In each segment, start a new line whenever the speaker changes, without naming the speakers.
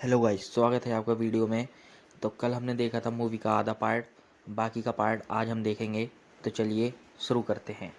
Hello guys, स्वागत है आपका वीडियो में। तो कल हमने देखा था मूवी का आधा पार्ट, बाकी का पार्ट आज हम देखेंगे। तो चलिए शुरू करते हैं।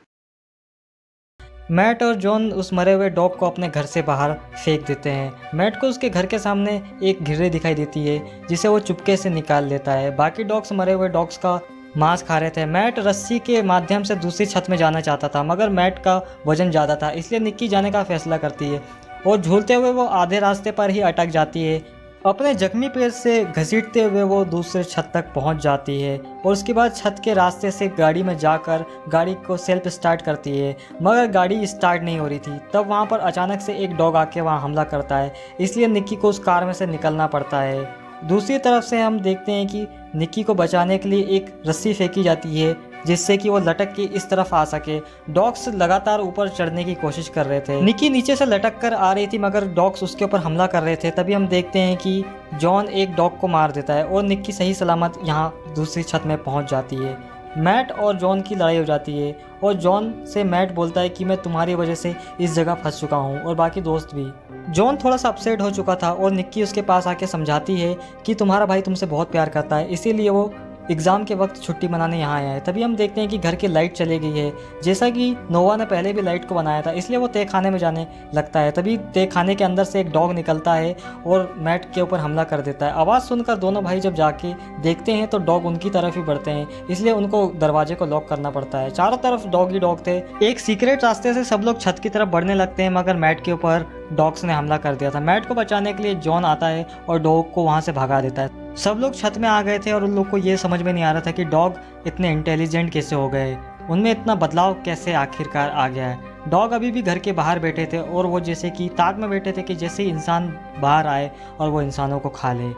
मैट और जॉन उस मरे हुए डॉग को अपने घर से बाहर फेंक देते हैं। मैट को उसके घर के सामने एक घिर्री दिखाई देती है जिसे वो चुपके से निकाल लेता है। बाकी डॉग्स मरे हुए डॉग्स का मांस खा रहे थे। मैट रस्सी के माध्यम से दूसरी छत में जाना चाहता था, मगर मैट का वजन ज़्यादा था, इसलिए निक्की जाने का फैसला करती है और झूलते हुए वो आधे रास्ते पर ही अटक जाती है। अपने जख्मी पैर से घसीटते हुए वो दूसरे छत तक पहुंच जाती है और उसके बाद छत के रास्ते से गाड़ी में जाकर गाड़ी को सेल्फ स्टार्ट करती है, मगर गाड़ी स्टार्ट नहीं हो रही थी। तब वहां पर अचानक से एक डॉग आके वहां हमला करता है, इसलिए निक्की को उस कार में से निकलना पड़ता है। दूसरी तरफ से हम देखते हैं कि निक्की को बचाने के लिए एक रस्सी फेंकी जाती है जिससे कि वो लटक के इस तरफ आ सके। डॉग्स लगातार ऊपर चढ़ने की कोशिश कर रहे थे। निक्की नीचे से लटक कर आ रही थी, मगर डॉग्स उसके ऊपर हमला कर रहे थे। तभी हम देखते हैं कि जॉन एक डॉग को मार देता है और निक्की सही सलामत यहाँ दूसरी छत में पहुँच जाती है। मैट और जॉन की लड़ाई हो जाती है और जॉन से मैट बोलता है कि मैं तुम्हारी वजह से इस जगह फंस चुका हूँ, और बाकी दोस्त भी। जॉन थोड़ा सा अपसेट हो चुका था और निक्की उसके पास आके समझाती है कि तुम्हारा भाई तुमसे बहुत प्यार करता है, इसीलिए वो एग्ज़ाम के वक्त छुट्टी मनाने यहाँ आया है। तभी हम देखते हैं कि घर की लाइट चली गई है, जैसा कि नोवा ने पहले भी लाइट को बनाया था, इसलिए वो तय खाने में जाने लगता है। तभी तय खाने के अंदर से एक डॉग निकलता है और मैट के ऊपर हमला कर देता है। आवाज़ सुनकर दोनों भाई जब जाके देखते हैं तो डॉग उनकी तरफ ही बढ़ते हैं, इसलिए उनको दरवाजे को लॉक करना पड़ता है। चारों तरफ डॉग ही डॉग थे। एक सीक्रेट रास्ते से सब लोग छत की तरफ बढ़ने लगते हैं, मगर मैट के ऊपर डॉग्स ने हमला कर दिया था। मैट को बचाने के लिए जॉन आता है और डॉग को वहाँ से भगा देता है। सब लोग छत में आ गए थे और उन लोग को ये समझ में नहीं आ रहा था कि डॉग इतने इंटेलिजेंट कैसे हो गए, उनमें इतना बदलाव कैसे आखिरकार आ गया है। डॉग अभी भी घर के बाहर बैठे थे और वो जैसे कि ताक में बैठे थे कि जैसे ही इंसान बाहर आए और वो इंसानों को खा ले।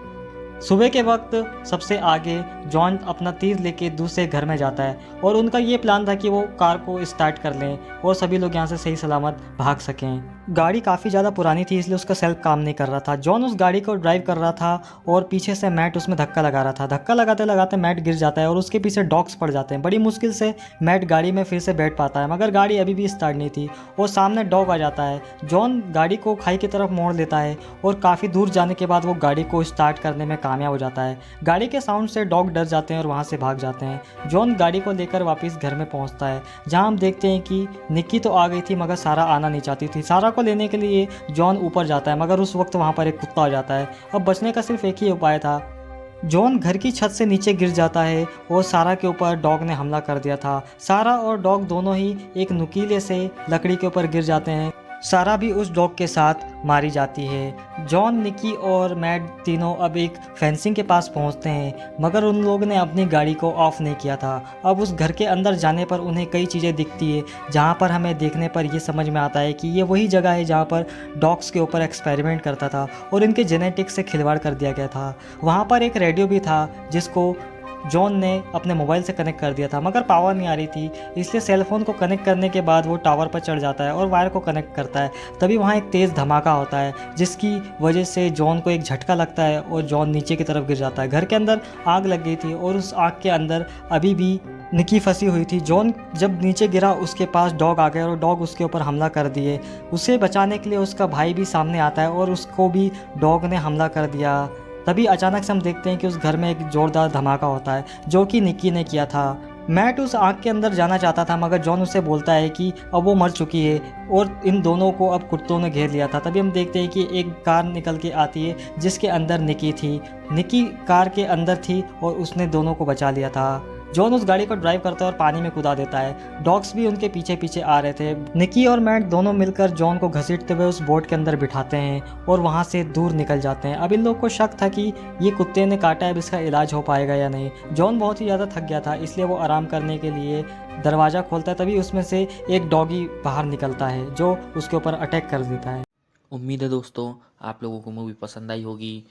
सुबह के वक्त सबसे आगे जॉन अपना तीर लेके दूसरे घर में जाता है और उनका ये प्लान था कि वो कार को स्टार्ट कर लें और सभी लोग यहाँ से सही सलामत भाग सकें। गाड़ी काफ़ी ज़्यादा पुरानी थी, इसलिए उसका सेल्फ काम नहीं कर रहा था। जॉन उस गाड़ी को ड्राइव कर रहा था और पीछे से मैट उसमें धक्का लगा रहा था। धक्का लगाते लगाते मैट गिर जाता है और उसके पीछे डॉग्स पड़ जाते हैं। बड़ी मुश्किल से मैट गाड़ी में फिर से बैठ पाता है, मगर गाड़ी अभी भी स्टार्ट नहीं थी और सामने डॉग आ जाता है। जॉन गाड़ी को खाई की तरफ मोड़ लेता है और काफ़ी दूर जाने के बाद वो गाड़ी को स्टार्ट करने में कामयाब हो जाता है। गाड़ी के साउंड से डॉग डर जाते हैं और वहाँ से भाग जाते हैं। जॉन गाड़ी को लेकर वापस घर में पहुँचता है, जहाँ हम देखते हैं कि निक्की तो आ गई थी, मगर सारा आना नहीं चाहती थी। सारा को लेने के लिए जॉन ऊपर जाता है, मगर उस वक्त वहाँ पर एक कुत्ता आ जाता है। अब बचने का सिर्फ एक ही उपाय था। जॉन घर की छत से नीचे गिर जाता है और सारा के ऊपर डॉग ने हमला कर दिया था। सारा और डॉग दोनों ही एक नुकीले से लकड़ी के ऊपर गिर जाते हैं। सारा भी उस डॉग के साथ मारी जाती है। जॉन, निकी और मैट तीनों अब एक फेंसिंग के पास पहुंचते हैं, मगर उन लोगों ने अपनी गाड़ी को ऑफ नहीं किया था। अब उस घर के अंदर जाने पर उन्हें कई चीज़ें दिखती है, जहां पर हमें देखने पर ये समझ में आता है कि ये वही जगह है जहां पर डॉग्स के ऊपर एक्सपेरिमेंट करता था और इनके जेनेटिक्स से खिलवाड़ कर दिया गया था। वहाँ पर एक रेडियो भी था जिसको जॉन ने अपने मोबाइल से कनेक्ट कर दिया था, मगर पावर नहीं आ रही थी, इसलिए सेलफोन को कनेक्ट करने के बाद वो टावर पर चढ़ जाता है और वायर को कनेक्ट करता है। तभी वहाँ एक तेज़ धमाका होता है, जिसकी वजह से जॉन को एक झटका लगता है और जॉन नीचे की तरफ गिर जाता है। घर के अंदर आग लग गई थी और उस आग के अंदर अभी भी निकी फंसी हुई थी। जॉन जब नीचे गिरा उसके पास डॉग आ गया और डॉग उसके ऊपर हमला कर दिए। उसे बचाने के लिए उसका भाई भी सामने आता है और उसको भी डॉग ने हमला कर दिया। तभी अचानक से हम देखते हैं कि उस घर में एक जोरदार धमाका होता है, जो कि निक्की ने किया था। मैट उस आग के अंदर जाना चाहता था, मगर जॉन उसे बोलता है कि अब वो मर चुकी है और इन दोनों को अब कुत्तों ने घेर लिया था। तभी हम देखते हैं कि एक कार निकल के आती है जिसके अंदर निक्की थी। निक्की कार के अंदर थी और उसने दोनों को बचा लिया था। जॉन उस गाड़ी को ड्राइव करता है और पानी में कूदा देता है। डॉग्स भी उनके पीछे पीछे आ रहे थे। निक्की और मैट दोनों मिलकर जॉन को घसीटते हुए उस बोट के अंदर बिठाते हैं और वहां से दूर निकल जाते हैं। अब इन लोग को शक था कि ये कुत्ते ने काटा है, अब इसका इलाज हो पाएगा या नहीं। जॉन बहुत ही ज़्यादा थक गया था, इसलिए वो आराम करने के लिए दरवाज़ा खोलता है। तभी उसमें से एक डॉगी बाहर निकलता है जो उसके ऊपर अटैक कर देता है।
उम्मीद है दोस्तों आप लोगों को मूवी पसंद आई होगी।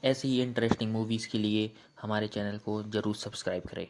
ऐसी ही इंटरेस्टिंग मूवीज़ के लिए हमारे चैनल को ज़रूर सब्सक्राइब करें।